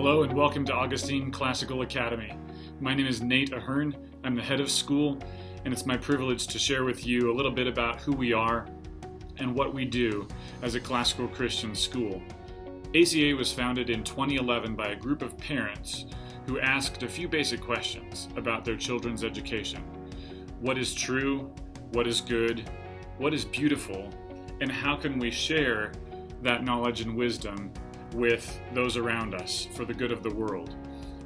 Hello and welcome to Augustine Classical Academy. My name is Nate Ahern. I'm the head of school, and it's my privilege to share with you a little bit about who we are and what we do as a classical Christian school. ACA was founded in 2011 by a group of parents who asked a few basic questions about their children's education. What is true? What is good? What is beautiful? And how can we share that knowledge and wisdom with those around us for the good of the world?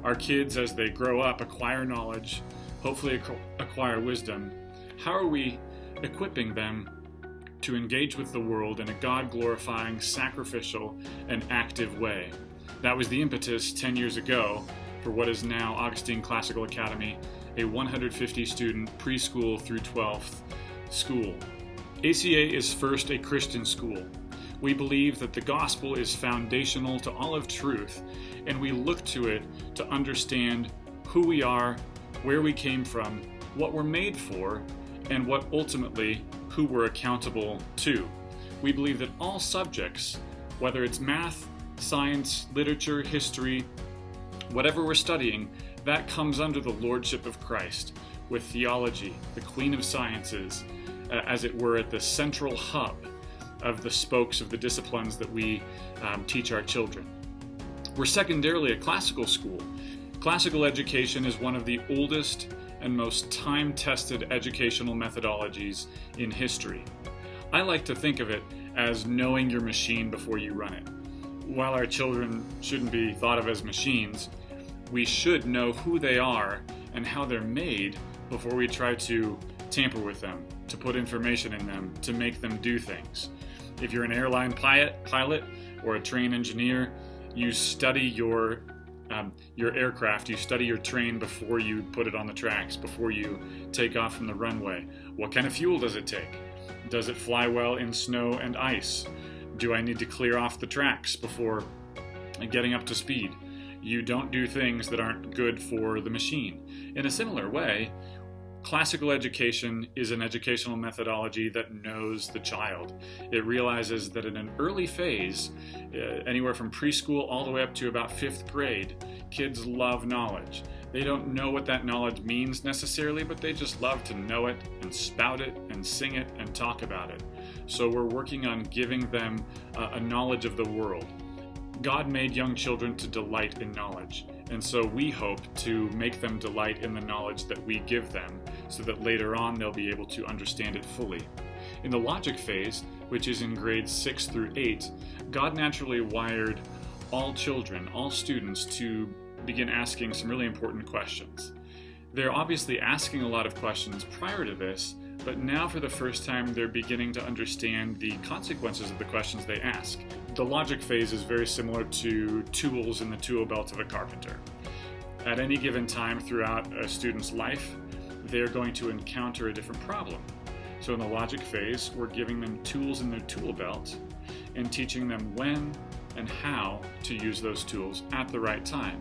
Our kids, as they grow up, acquire knowledge, hopefully acquire wisdom. How are we equipping them to engage with the world in a God-glorifying, sacrificial, and active way? That was the impetus 10 years ago for what is now Augustine Classical Academy, a 150-student preschool through 12th school. ACA is first a Christian school. We believe that the gospel is foundational to all of truth, and we look to it to understand who we are, where we came from, what we're made for, and what ultimately who we're accountable to. We believe that all subjects, whether it's math, science, literature, history, whatever we're studying, that comes under the lordship of Christ, with theology, the queen of sciences, as it were, at the central hub of the spokes of the disciplines that we teach our children. We're secondarily a classical school. Classical education is one of the oldest and most time-tested educational methodologies in history. I like to think of it as knowing your machine before you run it. While our children shouldn't be thought of as machines, we should know who they are and how they're made before we try to tamper with them, to put information in them, to make them do things. If you're an airline pilot or a train engineer, you study your aircraft, you study your train before you put it on the tracks, before you take off from the runway. What kind of fuel does it take? Does it fly well in snow and ice? Do I need to clear off the tracks before getting up to speed? You don't do things that aren't good for the machine. In a similar way, classical education is an educational methodology that knows the child. It realizes that in an early phase, anywhere from preschool all the way up to about 5th grade, kids love knowledge. They don't know what that knowledge means necessarily, but they just love to know it and spout it and sing it and talk about it. So we're working on giving them a knowledge of the world. God made young children to delight in knowledge, and so we hope to make them delight in the knowledge that we give them so that later on they'll be able to understand it fully. In the logic phase, which is in grades 6 through 8, God naturally wired all children, all students, to begin asking some really important questions. They're obviously asking a lot of questions prior to this, but now for the first time they're beginning to understand the consequences of the questions they ask. The logic phase is very similar to tools in the tool belt of a carpenter. At any given time throughout a student's life, they're going to encounter a different problem. So in the logic phase, we're giving them tools in their tool belt and teaching them when and how to use those tools at the right time,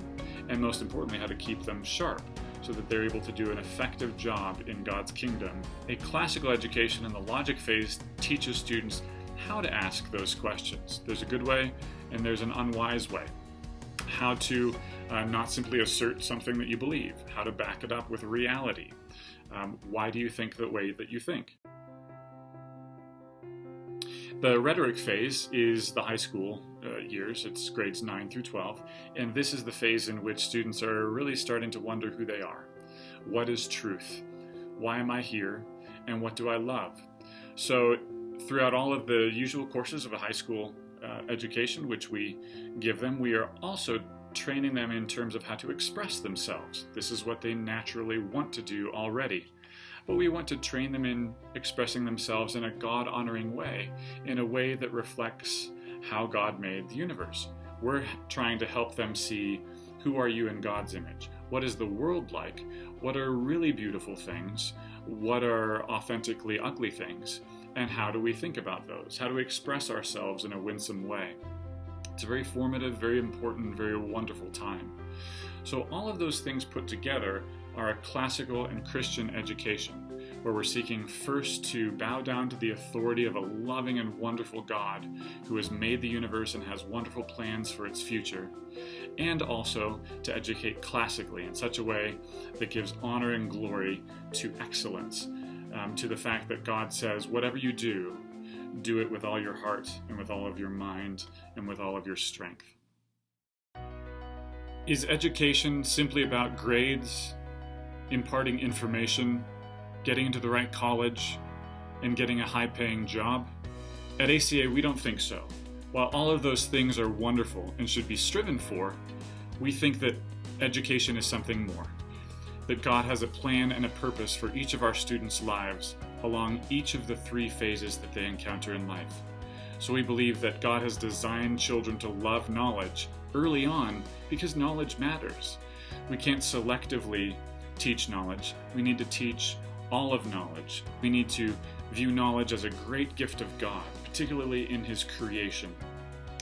and most importantly, how to keep them sharp, so that they're able to do an effective job in God's kingdom. A classical education in the logic phase teaches students how to ask those questions. There's a good way and there's an unwise way. How to not simply assert something that you believe, how to back it up with reality. Why do you think the way that you think? The rhetoric phase is the high school years. It's grades 9 through 12, and this is the phase in which students are really starting to wonder who they are. What is truth? Why am I here? And what do I love? So throughout all of the usual courses of a high school education, which we give them, we are also training them in terms of how to express themselves. This is what they naturally want to do already. But we want to train them in expressing themselves in a God-honoring way, in a way that reflects how God made the universe. We're trying to help them see, who are you in God's image? What is the world like? What are really beautiful things? What are authentically ugly things? And how do we think about those? How do we express ourselves in a winsome way? It's a very formative, very important, very wonderful time. So all of those things put together are a classical and Christian education, where we're seeking first to bow down to the authority of a loving and wonderful God who has made the universe and has wonderful plans for its future, and also to educate classically in such a way that gives honor and glory to excellence, to the fact that God says, whatever you do, do it with all your heart and with all of your mind and with all of your strength. Is education simply about grades, imparting information, getting into the right college, and getting a high-paying job? At ACA, we don't think so. While all of those things are wonderful and should be striven for, we think that education is something more. That God has a plan and a purpose for each of our students' lives along each of the 3 phases that they encounter in life. So we believe that God has designed children to love knowledge early on because knowledge matters. We can't selectively teach knowledge. We need to teach all of knowledge. We need to view knowledge as a great gift of God, particularly in His creation,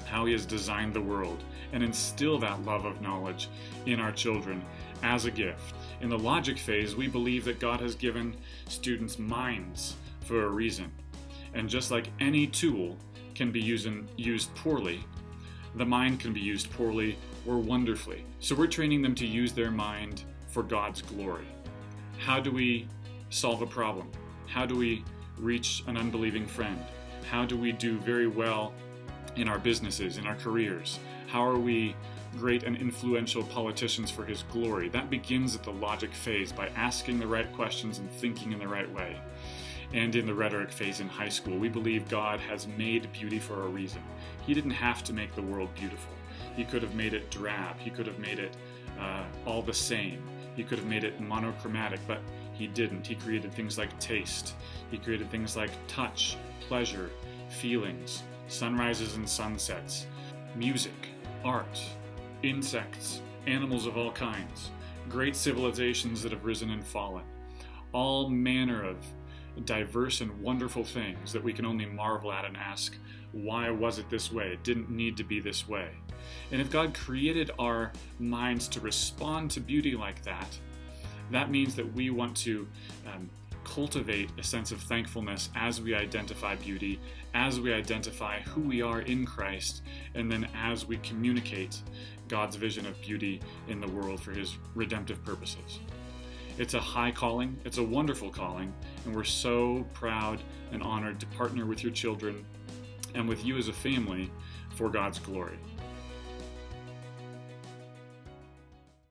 how He has designed the world, and instill that love of knowledge in our children as a gift. In the logic phase, we believe that God has given students minds for a reason. And just like any tool can be used poorly, the mind can be used poorly or wonderfully. So we're training them to use their mind for God's glory. How do we solve a problem? How do we reach an unbelieving friend? How do we do very well in our businesses, in our careers? How are we great and influential politicians for His glory? That begins at the logic phase by asking the right questions and thinking in the right way. And in the rhetoric phase in high school, we believe God has made beauty for a reason. He didn't have to make the world beautiful. He could have made it drab. He could have made it all the same. He could have made it monochromatic, but He didn't. He created things like taste. He created things like touch, pleasure, feelings, sunrises and sunsets, music, art, insects, animals of all kinds, great civilizations that have risen and fallen, all manner of diverse and wonderful things that we can only marvel at and ask, why was it this way? It didn't need to be this way. And if God created our minds to respond to beauty like that, that means that we want to cultivate a sense of thankfulness as we identify beauty, as we identify who we are in Christ, and then as we communicate God's vision of beauty in the world for His redemptive purposes. It's a high calling, it's a wonderful calling, and we're so proud and honored to partner with your children and with you as a family for God's glory.